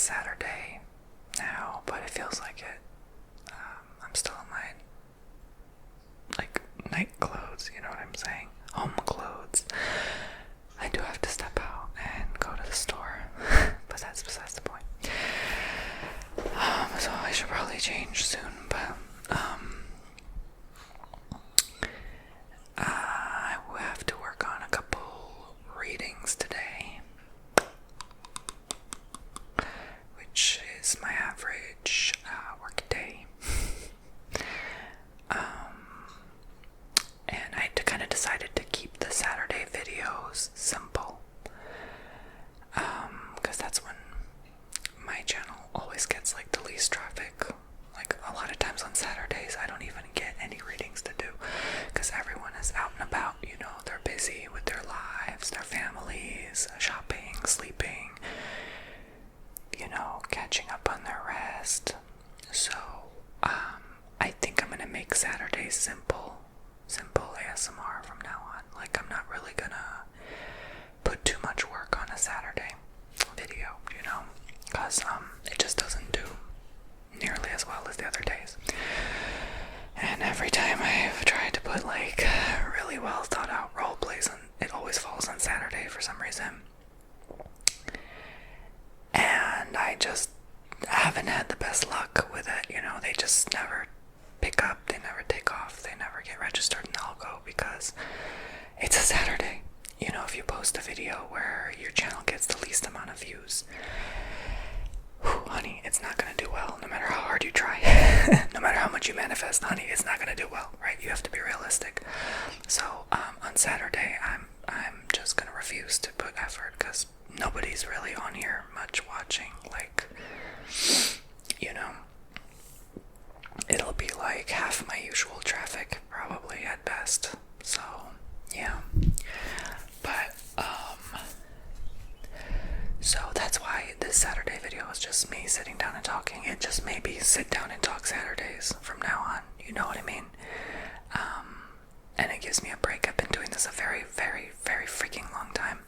Saturday now, but it feels like it. I'm still in my, like, night clothes, you know what I'm saying? Home clothes. I do have to step out and go to the store, but that's besides the point. So I should probably change soon, but, I will have to work on a couple readings today, which is my average work day. And I kind of decided to keep the Saturday videos simple, because that's when my channel always gets like the least traffic. Like a lot of times on Saturdays I don't even get any readings to do because everyone is out and about, you know, they're busy with their lives, their families, shopping, sleeping, you know, catching up on their rest. So I think I'm gonna make Saturdays simple ASMR from now on. Like, I'm not really gonna put too much work on a Saturday video, you know, because it just doesn't do nearly as well as the other days. And every time I've tried to put like really well thought out role plays, and it always falls on Saturday for some reason. And I just haven't had the best luck with it, you know. They just never pick up, they never take off, they never get registered in the algo because it's a Saturday. You know, if you post a video where your channel gets the least amount of views, honey, it's not gonna do well, no matter how hard you try. No matter how much you manifest, honey, it's not gonna do well, right? You have to be realistic. So on Saturday, I'm just gonna refuse to put effort because nobody's really on here much watching. Like, you know, it'll be like half my usual traffic, probably at best. So yeah, but so that's why this Saturday video is just me sitting down and talking. It just may be sit down and talk Saturdays from now on, you know what I mean? And it gives me a break. I've been doing this a very, very, very freaking long time.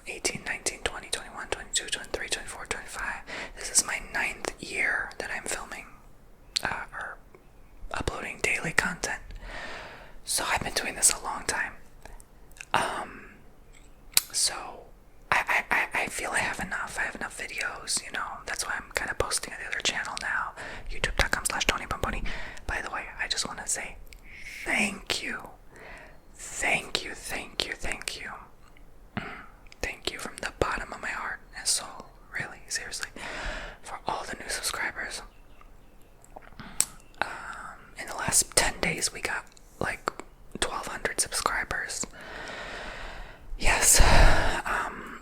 18, 19, 20, 21, 22, 23, 24, 25. This is my 9th year that I'm filming or uploading daily content. So I've been doing this a long time. So I feel I have enough. I have enough videos, you know. That's why I'm kind of posting on the other channel now, youtube.com/Tony Bomboni. By the way, I just want to say thank you. Thank you, thank you, thank you. Thank you from the bottom of my heart and soul, really, seriously, for all the new subscribers. In the last 10 days, we got like 1,200 subscribers. Yes,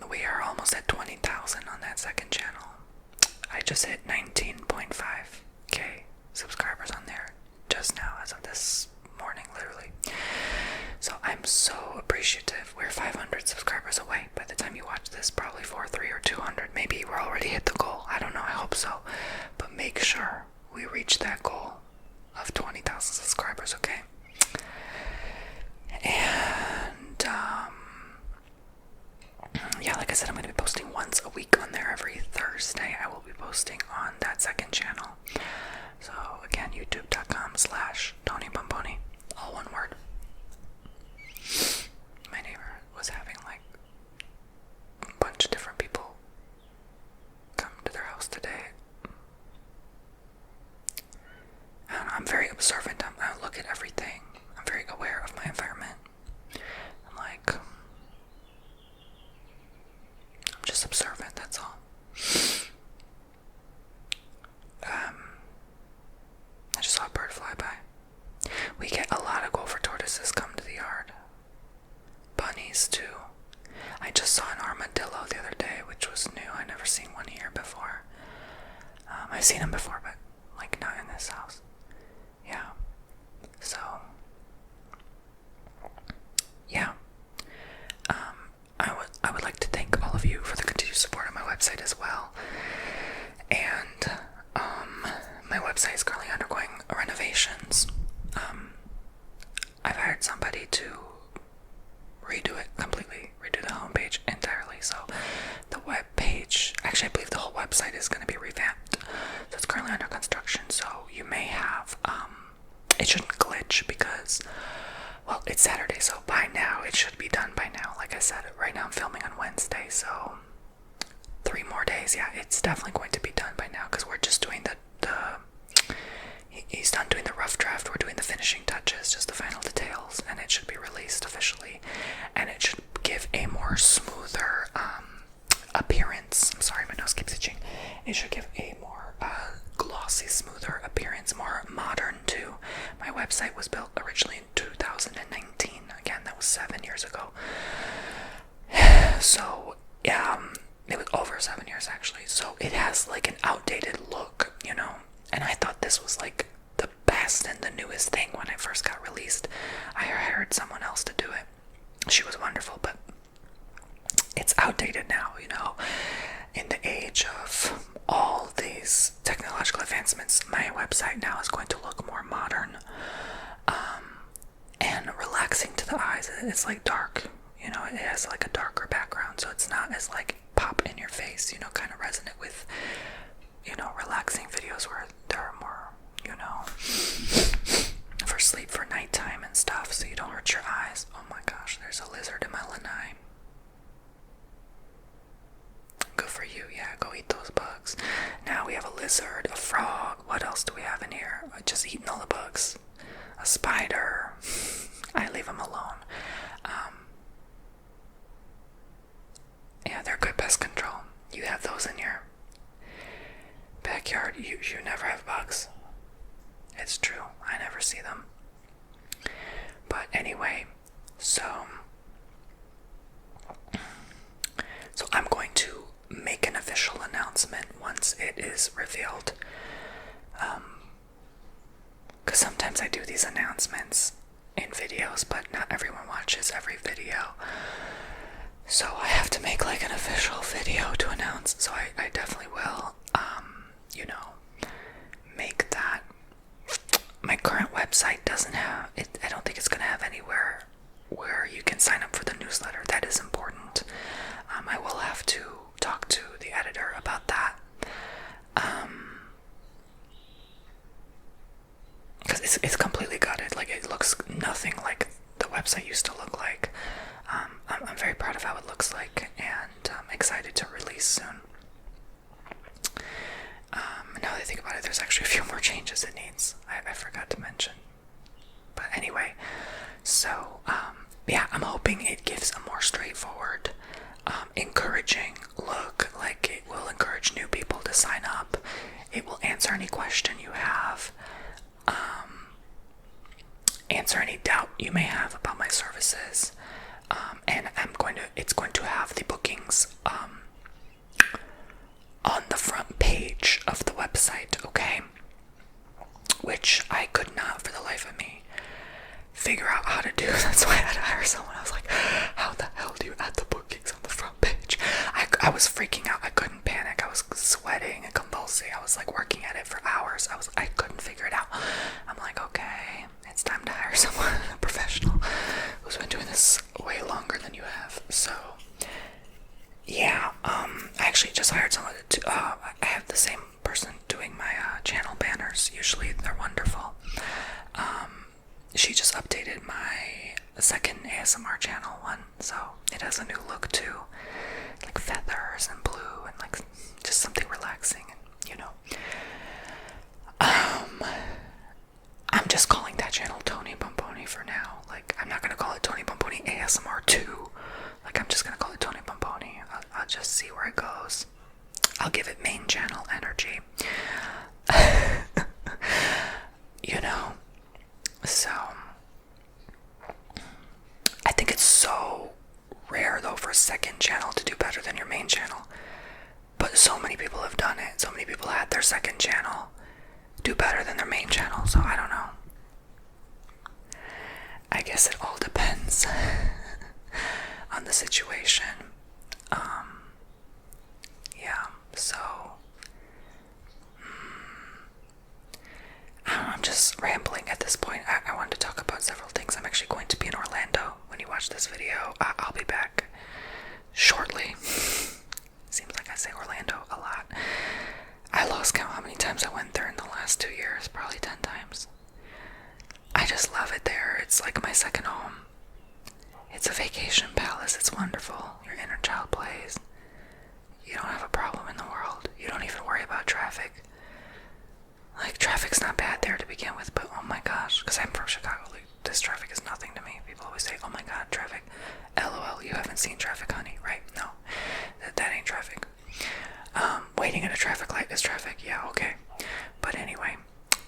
we are almost at 20,000 on that second channel. I just hit 19.5k subscribers on there just now, as of this morning, literally. So I'm so appreciative. We're 500 subscribers away. By the time you watch this, probably 400 or 200. Maybe we're already hit the goal. I don't know. I hope so. But make sure we reach that goal of 20,000 subscribers, okay? And yeah, like I said, I'm going to be posting once a week on there. Every Thursday I will be posting on that second channel. So again, youtube.com/Tony Bomboni, all one word. My neighbor was having like a bunch of different people come to their house today. I don't know, I'm very observant. I look at everything. I'm very aware of my environment. I'm like, I'm just observant, that's all. I just saw a bird fly by. We get a lot of gopher tortoises come to the yard. Bunnies too. I just saw an armadillo the other day, which was new. I never seen one here before. I've seen them before, but like not in this house. Yeah. So yeah. I would like to thank all of you for the continued support on my website as well. And my website is currently undergoing renovations. I've hired somebody to redo it completely, redo the homepage entirely. So the web page, actually I believe the whole website website is going to be revamped. So it's currently under construction, so you may have, it shouldn't glitch because, well, it's Saturday, so by now, it should be done by now. Like I said, right now I'm filming on Wednesday, so 3 more days. Yeah, it's definitely going to be done by now because we're just doing he's done doing the rough draft. We're doing the finishing touches, just the final details, and it should be released officially, and it should give a more smoother appearance. I'm sorry, my nose keeps itching. It should give a more glossy, smoother appearance, more modern too. My website was built originally in 2019. Again, that was 7 years ago. So, it was over 7 years actually. So it has like an outdated look, you know. And I thought this was like the best and the newest thing when I first got released. I hired someone else to do it. She was wonderful, but it's outdated now, you know. In the age of all these technological advancements, my website now is going to look more modern and relaxing to the eyes. It's like dark, you know, it has like a darker background, so it's not as like pop in your face, you know, kind of resonant with, you know, relaxing videos where they're more, you know, for sleep, for nighttime and stuff, so you don't hurt your eyes. Oh my gosh, there's a lizard in my lanai. Good for you, yeah, go eat those bugs. Now we have a lizard, a frog, what else do we have in here? Just eating all the bugs. A spider. I leave them alone. Yeah, they're good pest control. You have those in your backyard. You never have bugs. It's true, I never see them. But anyway, so I'm going to make an official announcement once it is revealed. Because sometimes I do these announcements in videos, but not everyone watches every video. So I have to make like an official video to announce. So I definitely will, you know, make that. My current website doesn't have it. I don't think it's going to have anywhere where you can sign up for the newsletter. That is important. I will have to talk to the editor about that. Because it's completely gutted. Like, it looks nothing like the website used to look like. I'm very proud of how it looks like, and I'm excited to release soon. Now that I think about it, there's actually a few more changes it needs. I forgot to mention. But anyway, so, yeah, I'm hoping it gives a more straightforward, encouraging look. Like, it will encourage new people to sign up. It will answer any question you have. Answer any doubt you may have about my services. And it's going to have the bookings on the front page of the website, okay? Which I could not for the life of me figure out how to do. That's why I had to hire someone. I was like, how the hell do you add the bookings on the front page? I was freaking out. I couldn't panic. I was sweating and convulsing. I was like working at it for hours. I couldn't figure it out. I'm like, okay, it's time to hire someone, a professional who's been doing this way longer than you have. So yeah, I actually just hired someone to, I have the same person doing my channel banners. Usually they're wonderful. She just updated my second ASMR channel one, so it has a new look too, like feathers and blue and like just something relaxing, and you know. I'm just calling that channel Tony Bomboni for now. Like, I'm not gonna call it Tony Bomboni ASMR 2. Like, I'm just gonna call it Tony Bomboni. I'll just see where it goes. I'll give it main channel energy. You know? So, I think it's so rare, though, for a second channel to do better than your main channel. But so many people have done it. So many people had their second channel do better than their main channel. So, I don't know. I guess it all depends on the situation. Yeah, so I don't know, I'm just rambling at this point. I wanted to talk about several things. I'm actually going to be in Orlando when you watch this video. I'll be back shortly. Seems like I say Orlando a lot. my second home. It's a vacation palace. It's wonderful. Your inner child plays. You don't have a problem in the world. You don't even worry about traffic. Like, traffic's not bad there to begin with, but oh my gosh, because I'm from Chicago, like, this traffic is nothing to me. People always say, oh my god, traffic. LOL, you haven't seen traffic, honey, right? No, that ain't traffic. Waiting at a traffic light is traffic, yeah, okay. But anyway,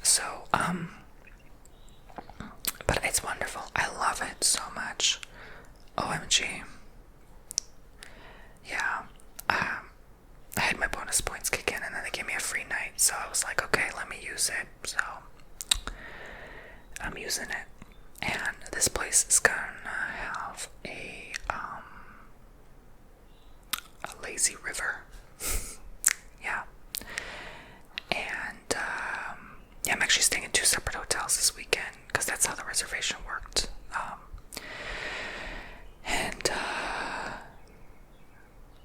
so, but it's wonderful. I love it so much. OMG. Yeah, I had my bonus points kick in, and then they gave me a free night, so I was like, okay, let me use it. So I'm using it, and this place is gonna have a lazy river. Yeah, and yeah, I'm actually staying in 2 separate hotels this weekend because that's how the reservation worked. And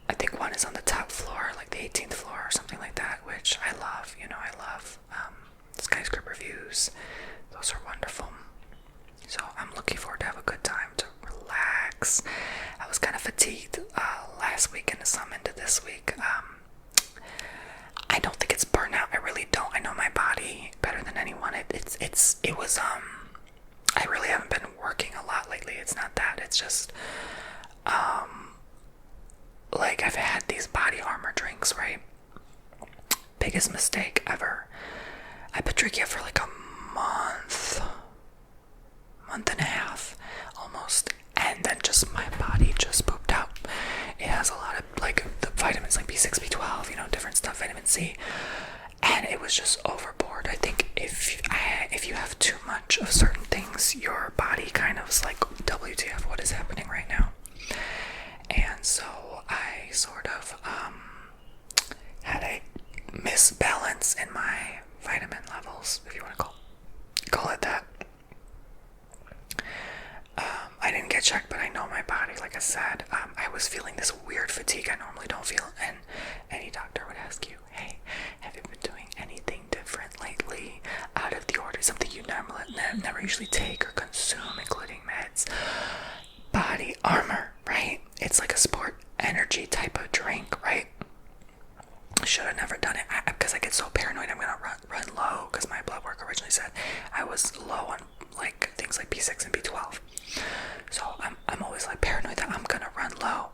I think one is on the top floor, like the 18th floor or something like that, which I love. You know, I love skyscraper views. Those are wonderful. So I'm looking forward to have a good time, to relax. I was kind of fatigued last week and some into this week. I don't think it's burnout. I really don't. I know my body better than anyone. It was I really haven't been working a lot lately. It's not that. It's just like I've had these body armor drinks, right? Biggest mistake ever. I've been drinking it for like a month and a half almost, and then just my body just pooped out. It has a lot of like the vitamins like B6, B12, you know, different stuff, vitamin C, and it was just overboard. I think if you have too much of certain things, your body kind of is like, WTF, what is happening right now? And so I sort of had a misbalance in my vitamin levels, if you want to call it that. I didn't get checked, but I know my body, like I said. I was feeling this weird fatigue I normally don't feel, and any doctor would ask you, hey, have you been doing anything different lately, out of the order, something you never usually take or consume, including meds? Body armor, right? It's like a sport energy type of drink, right? Should have never done it because I get so paranoid I'm gonna run low, because my blood work originally said I was low on like things like B6 and B12. So I'm always like paranoid that I'm gonna run low.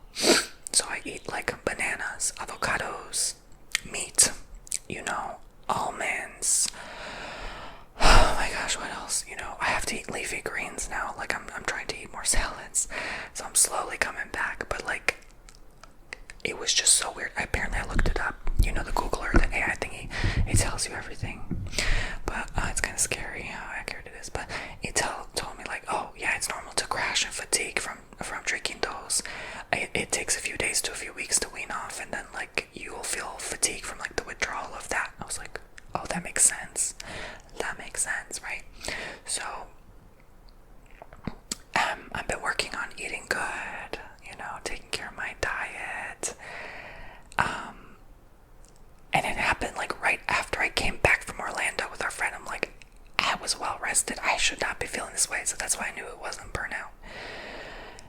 So I eat like bananas, avocados, meat, you know, almonds. Oh my gosh, what else? You know, I have to eat leafy greens now. Like I'm trying to eat more salads. So I'm slowly coming back, but like it was just so weird. Apparently I looked it up. You know, the Googler, the AI thingy, it tells you everything. But it's kind of scary how accurate it is. But it told me like, oh yeah, it's normal to crash and fatigue from drinking those. It takes a few days to a few weeks to wean off, and then like you'll feel fatigue from like the withdrawal of that. I was like, oh, that makes sense. That makes sense, right? So I've been working on eating good, you know, taking care of my diet. And it happened like right after I came back from Orlando with our friend. I'm like, I was well rested. I should not be feeling this way. So that's why I knew it wasn't burnout.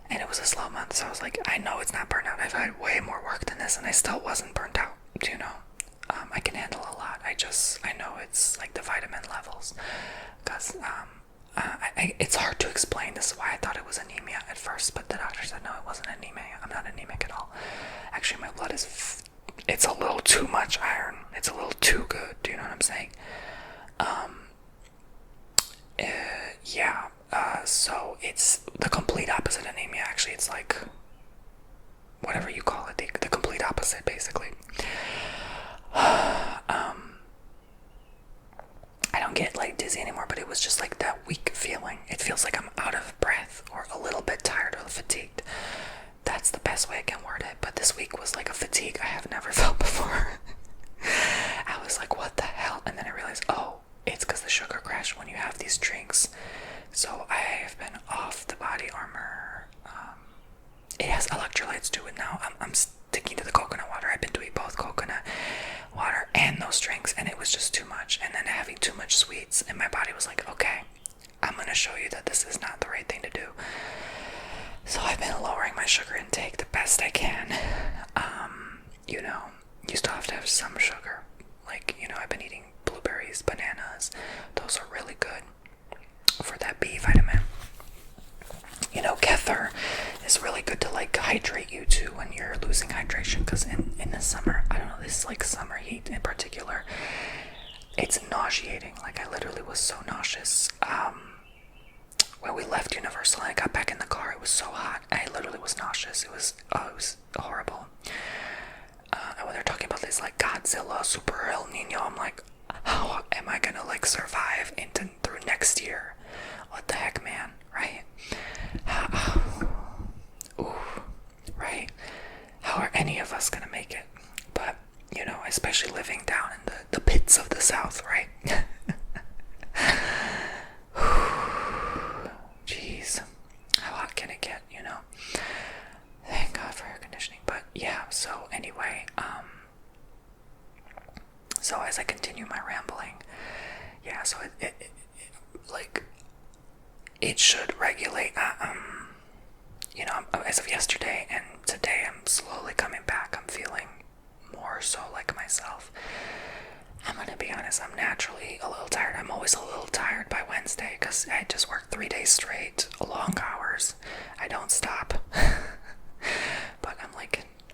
And it was a slow month. So I was like, I know it's not burnout. I've had way more work than this, and I still wasn't burnt out. You know, I can handle a lot. I know it's like the vitamin levels, because it's hard to explain. This is why I thought it was anemia at first, but the doctor said no, it wasn't anemia. I'm not anemic at all. Actually, my blood is it's a little too much iron. It's a little too good. Do you know what I'm saying? Yeah. So it's the complete opposite anemia. Actually, it's like whatever you call it, the complete opposite, basically. I don't get like dizzy anymore, but it was just like that weak feeling. It feels like I'm out of breath or a little bit tired or fatigued. That's the best way I can word it. But this week was like a fatigue I have never felt before. I was like, what the hell? And then I realized, oh, it's because the sugar crash when you have these drinks. So I have been off the body armor. It has electrolytes to it now. I'm sticking to the coconut water. I've been doing both coconut water and those drinks, and it was just too much. And then having too much sweets, and my body was like, okay, I'm want to show you that this is not the right thing to do. So I've been lowering my sugar intake the best I can. You know, you still have to have some sugar. Like, you know, I've been eating blueberries, bananas. Those are really good for that B vitamin. You know, kefir is really good to like hydrate you too when you're losing hydration, because in the summer, I don't know, this like summer heat in particular, it's nauseating. Like, I literally was so nauseous. When we left Universal and I got back in the car, it was so hot. I literally was nauseous. It was horrible. And when they're talking about this like Godzilla, Super El Nino, I'm like, how am I gonna like survive through next year? What the heck, man, right? Ooh, right? How are any of us gonna make it? But, you know, especially living down in the pits of the South, right? Jeez, how hot can it get, you know? Thank God for air conditioning. But yeah, so anyway, so as I continue my rambling, yeah, so it should regulate, you know, as of yesterday and today, I'm slowly coming back. I'm feeling more so like myself. I'm gonna be honest, I'm naturally a little tired. I'm always a little tired by Wednesday because I just worked 3 days straight, long hours. I don't stop. But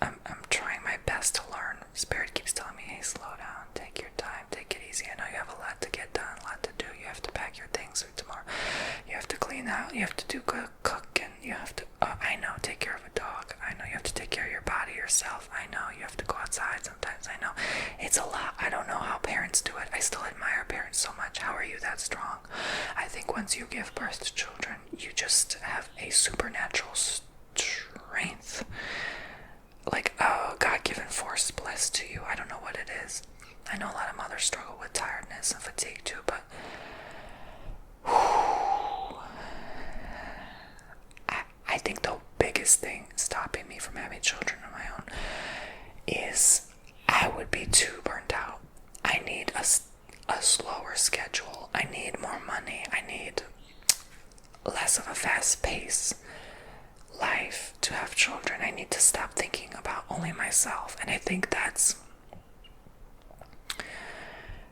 I'm trying my best to learn. Spirit keeps telling me, hey, slow down, take your time, take it easy. I know you have a lot to get done, a lot to do. You have to pack your things for tomorrow. You have to clean out, you have to do good cooking, you have to, I know, take care of a dog. I know you have to take care of your body yourself. I know you have to go outside sometimes. I know it's a lot. I don't know how parents do it. I still admire parents so much. How are you that strong? I think once you give birth to children, you just have a supernatural strength, like a God-given force blessed to you. I don't know what it is. I know a lot of mothers struggle with tiredness and fatigue too, but I think the biggest thing stopping me from having children on my own is I would be too burnt out. I need a slower schedule. I need more money. I need less of a fast pace life to have children. I need to stop thinking about only myself. And I think that's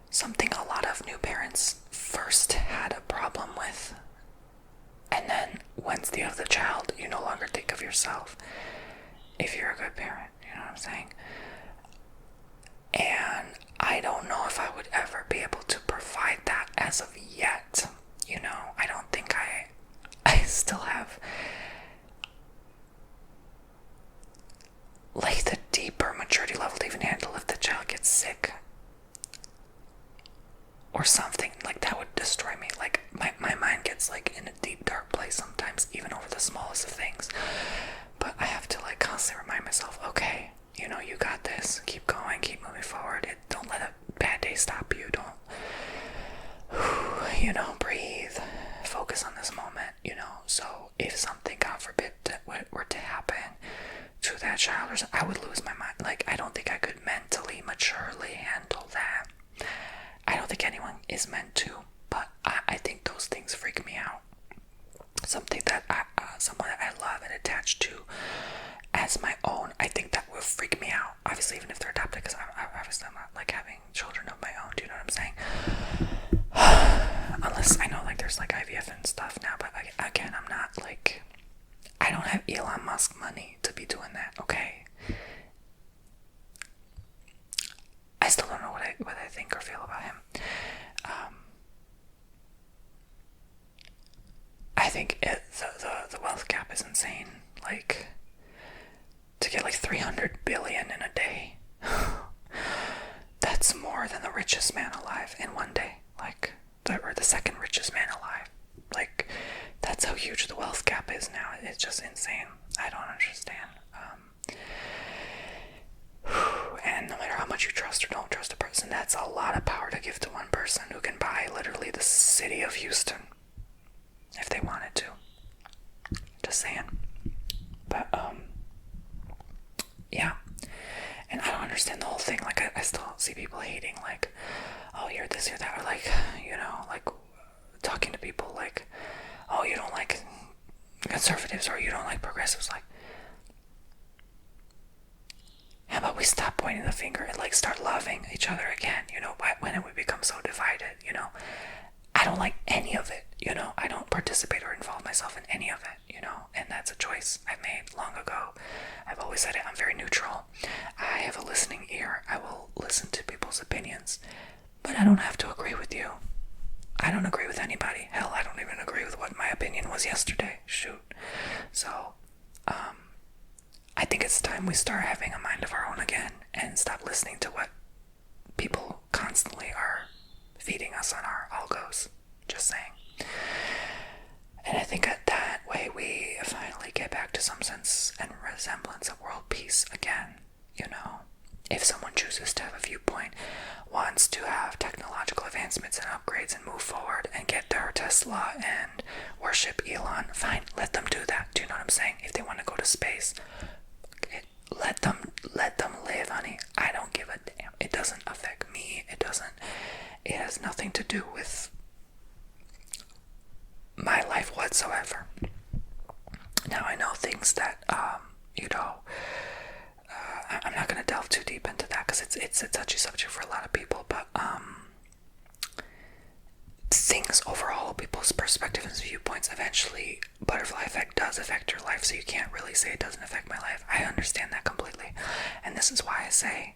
something a lot of new parents first had a problem with. And then once you have the child, you no longer think of yourself if you're a good parent. You know what I'm saying? And I don't know if I would ever be able to provide that as of yet. You know, I don't think I still have like the deeper maturity level to even handle if the child gets sick or something. Like, that would destroy me. Like, my mind gets like in a deep dark place sometimes, even over the smallest of things. But I have to like constantly remind myself, okay, you know, you got this, keep going, keep moving forward. Don't let a bad day stop you. Don't, you know, breathe, focus on this moment, you know. So if something, God forbid, were to happen to that child, or I would lose my mind. Like, I don't think I could mentally, maturely handle that. I don't think anyone is meant to, but I think those things freak me out. Something that someone that I love and attached to as my own, I think that will freak me out. Obviously, even if they're adopted, because obviously I'm not like having children of my own. Do you know what I'm saying? Unless I know like there's like IVF and stuff now, but again, I'm not like, I don't have Elon Musk money to be doing that. Okay. I still don't know what I think or feel about him. I think the wealth gap is insane. Like, to get like 300 billion in a day, that's more than the richest man alive in one day. Like, or the second richest man alive. Like, that's how huge the wealth gap is now. It's just insane. I don't understand. And no matter how much you trust or don't trust a person, that's a lot of power to give to one person who can buy literally the city of Houston if they wanted to. Just saying. But yeah. And I don't understand the whole thing. Like, I still see people hating, like, oh, you're this, you're that, or like, you know, like talking talking to people like, oh, you don't like conservatives or you don't like progressives. Like, how about we stop pointing the finger and like start loving each other again? You know, when did we become so divided? You know, I don't like any of it. You know, I don't participate or involve myself in any of it. You know, and that's a choice I made long ago. I've always said it. I'm very neutral. I have a listening ear. I will listen to people's opinions, but I don't have to agree with you. I don't agree with anybody. Hell, I don't even agree with what my opinion was yesterday. Shoot. So, I think it's time we start having a mind of our own again and stop listening to what people constantly are feeding us on our algos. Just saying. And I think that way we finally get back to some sense and resemblance of world peace again. You know, if someone chooses to have a viewpoint, wants to have technological advancements and upgrades and move forward and get their Tesla and worship Elon, fine, let them do that. Do you know what I'm saying? If they want to go to space, let them live, honey. I don't give a damn. It doesn't affect me. It has nothing to do with my life whatsoever. Now, I know things that, I'm not going to delve too deep into that because it's a touchy subject for a lot of people, but things overall, people's perspectives and viewpoints, eventually butterfly effect does affect your life, so you can't really say it doesn't affect my life. I understand that completely, and this is why I say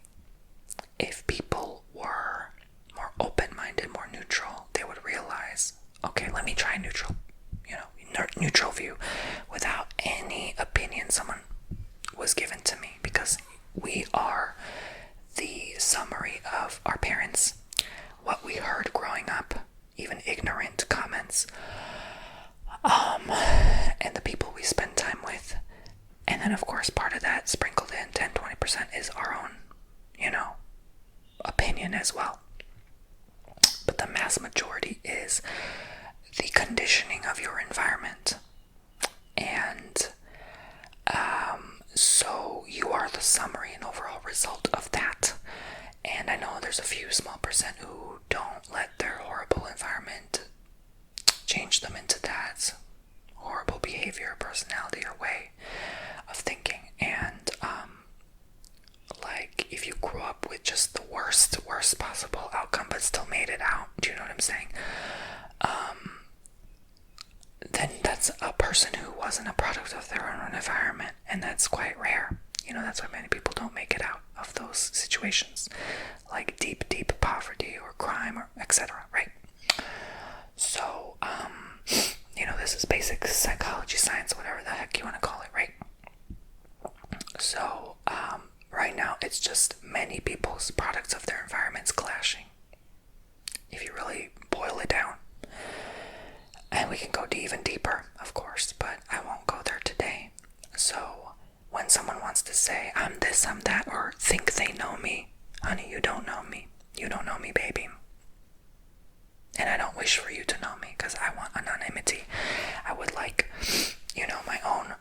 if people were more open-minded, more neutral, they would realize, okay, let me try neutral view without any opinion someone was given to me, because we are the summary of our parents, what we heard growing up, even ignorant comments, and the people we spend time with. And then, of course, part of that sprinkled in 10-20% is our own, opinion as well. But the mass majority is the conditioning of your environment. And so you are the summary and overall result of that. And I know there's a few small percent who don't let their horrible environment change them into that horrible behavior, personality, or way of thinking. And like, if you grew up with just the worst possible outcome but still made it out, do you know what I'm saying? Then that's a person who wasn't a product of their own environment, and that's quite rare. That's why many people don't make it out of those situations, like deep poverty or crime or etc., right? So, this is basic psychology, science, whatever the heck you want to call it, right? So, right now, it's just many people's products of their environments clashing, if you really boil it down. And we can go even deeper, of course, but I won't go there today. So, when someone wants to say, I'm this, I'm that, or think they know me, honey, you don't know me. You don't know me, baby. And I don't wish for you to know me, because I want anonymity. I would like, my own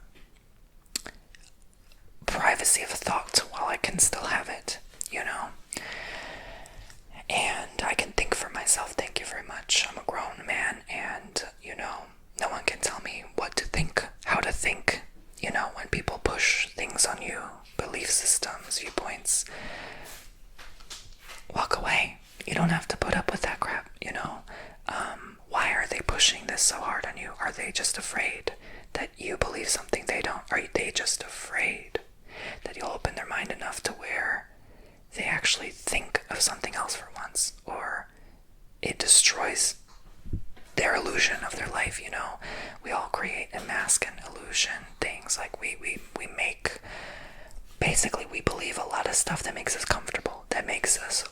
privacy of thought while I can still have it, And I can think for myself. Thank you very much. I'm a grown man, and, no one can tell me what to think, how to think. When people push things on you, belief systems, viewpoints, walk away. You don't have to put up with that crap, Why are they pushing this so hard on you? Are they just afraid that you believe something they don't? Are they just afraid that you'll open their mind enough to where they actually think of something else for once, or it destroys their illusion of their life? We all create and mask and illusion things. Like we make, basically we believe a lot of stuff that makes us comfortable, that makes us,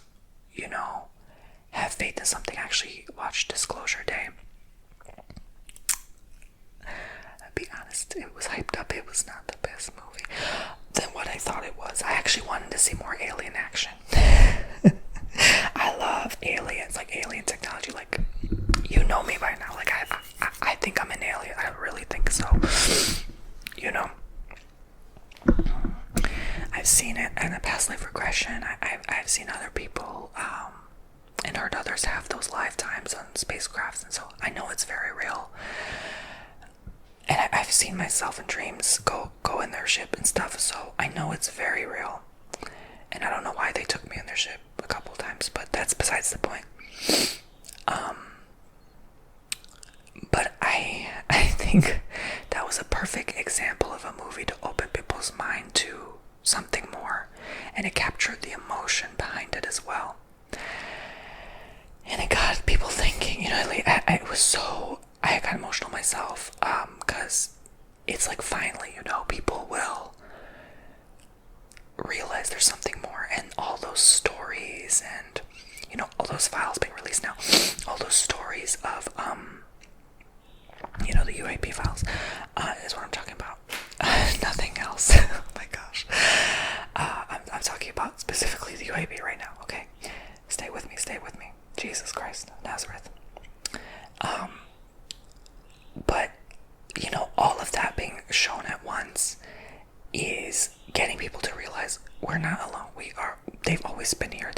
have faith in something. Actually, watch Disclosure Day. I'll be honest, it was hyped up. It was not the best movie than what I thought it was. I actually wanted to see more alien action. I love aliens, like alien technology. Like, you know me by now. Like, I think I'm an alien. I really think so. I've seen it in a past life regression. I've seen other people and heard others have those lifetimes on spacecrafts, and so I know it's very real. And I've seen myself in dreams go in their ship and stuff, so I know it's very real. And I don't know why they took me in their ship a couple times, but that's besides the point. But I think that was a perfect example of a movie to open people's mind to something more, and it captured the emotion behind it as well. And it got people thinking, I got emotional myself, because it's like finally, people will realize there's something more, and all those stories and, all those files being released now, all those stories of, the UAP files, is what I'm talking about. Nothing else. Oh my gosh. I'm talking about specifically the UAP right now, okay? Stay with me. Jesus Christ, Nazareth. But, all of that being shown at once is getting people to realize we're not alone. They've always been here.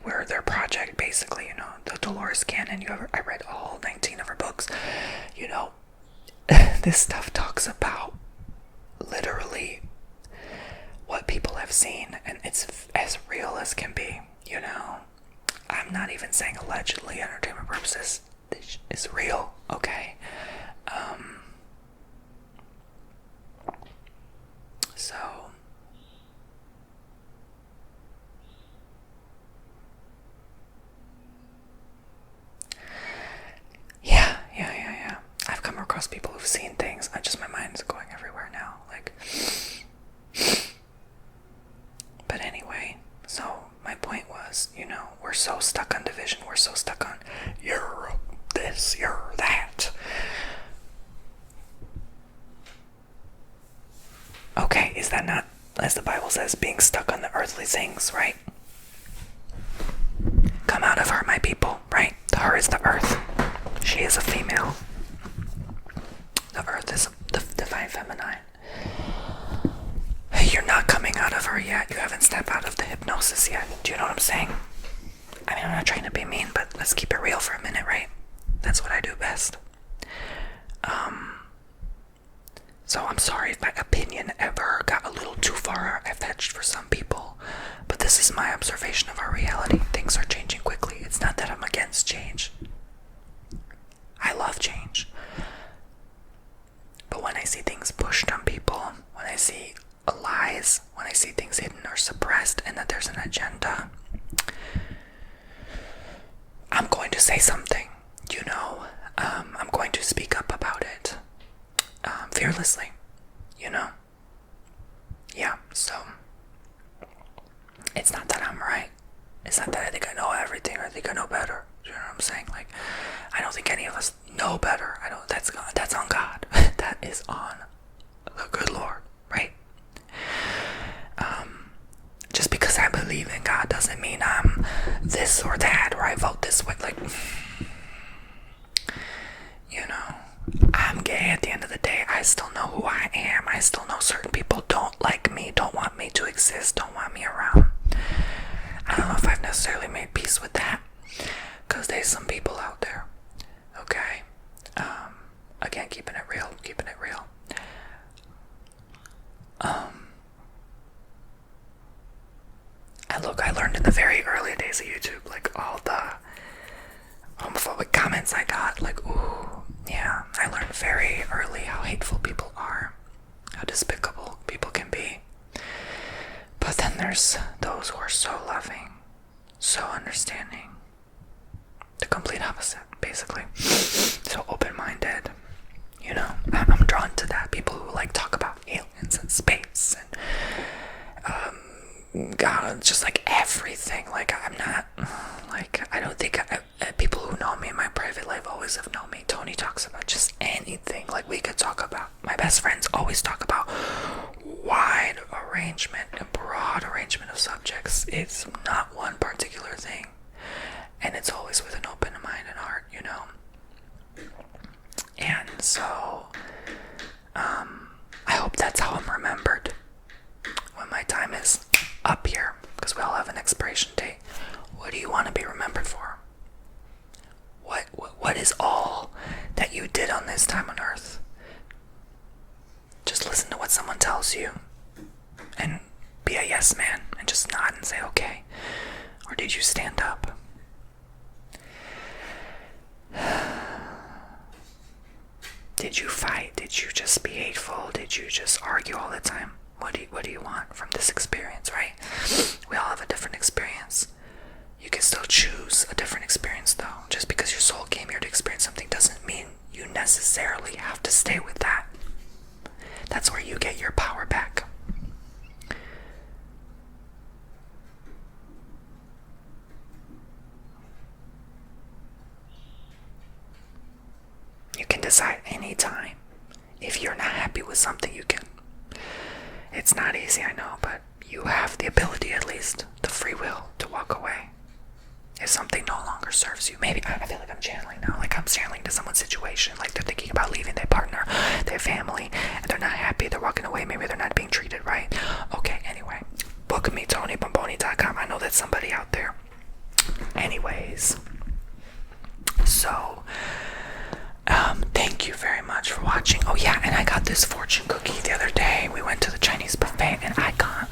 We're their project, basically, the Dolores Cannon. I read all 19 of her books. This stuff talks about literally what people have seen, and it's as real as can be, I'm not even saying allegedly entertainment purposes. This is real, okay? So yeah. I've come across people who've seen things. My mind's going everywhere now. But anyway, so my point was, we're so stuck on division. We're so stuck on you're this, you're that. Okay, is that not, as the Bible says, being stuck on the earthly things, right? Come out of her, my people, right? The her is the earth. She is a female. The earth is the divine feminine. You're not coming out of her yet. You haven't stepped out of the hypnosis yet. Do you know what I'm saying? I'm not trying to be mean, but let's keep it real for a minute, right? That's what I do best. So I'm sorry if my opinion ever got a little too far-fetched for some people, but this is my observation of our reality. Things are changing quickly. It's not that I'm against change. I love change. But when I see things pushed on people, when I see lies, when I see things hidden or suppressed, and that there's an agenda, I'm going to say something, I'm going to speak up about it, fearlessly, Yeah, so, it's not that I'm right. It's not that I think I know everything or I think I know better. You know what I'm saying? I don't think any of us know better. That's on God. That is on the good Lord, right? Just because I believe in God doesn't mean I'm this or that, or I vote this way. I'm gay at the end of the day. I still know who I am. I still know certain people don't like me, don't want me to exist, don't want me around. I don't know if I've necessarily made peace with that, because there's some people out there, okay? Again, keeping it real. I learned in the very early days of YouTube, all the homophobic comments I got, ooh, yeah, I learned very early how hateful people are, how despicable people can be. But then there's those who are so loving, so understanding, the complete opposite, basically, so open-minded. I'm drawn to that. People who talk about aliens and space and God, just everything. I'm not I don't think people who know me in my private life always have known me. Tony talks about just anything. We could talk about. My best friends always talk about wide arrangement and broad arrangement of subjects. It's not one particular thing, and it's always with an open mind and heart. And so, I hope that's how I'm remembered when my time is up here, because we all have an expiration date. What do you want to be remembered for? again and just nod and say, okay? Or did you stand up? Did you fight? Did you just be hateful? Did you just argue all the time? What do you want from this experience, right? We all have a different experience. You can still choose a different experience, though. Just because your soul came here to experience something doesn't mean you necessarily have to stay with that. That's where you get your power back. You can decide anytime. If you're not happy with something, you can. It's not easy, I know, but you have the ability, at least, the free will to walk away. If something no longer serves you, maybe I feel like I'm channeling now, like I'm channeling to someone's situation, like they're thinking about leaving their partner, their family, and they're not happy, they're walking away, maybe they're not being treated right. Okay, anyway, book me, TonyBomboni.com. I know that's somebody out there. Anyways, so thank you very much for watching. Oh yeah, and I got this fortune cookie the other day. We went to the Chinese buffet and I got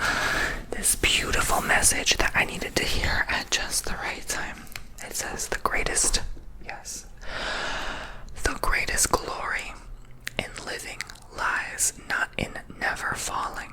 this beautiful message that I needed to hear at just the right time. It says the greatest glory in living lies not in never falling,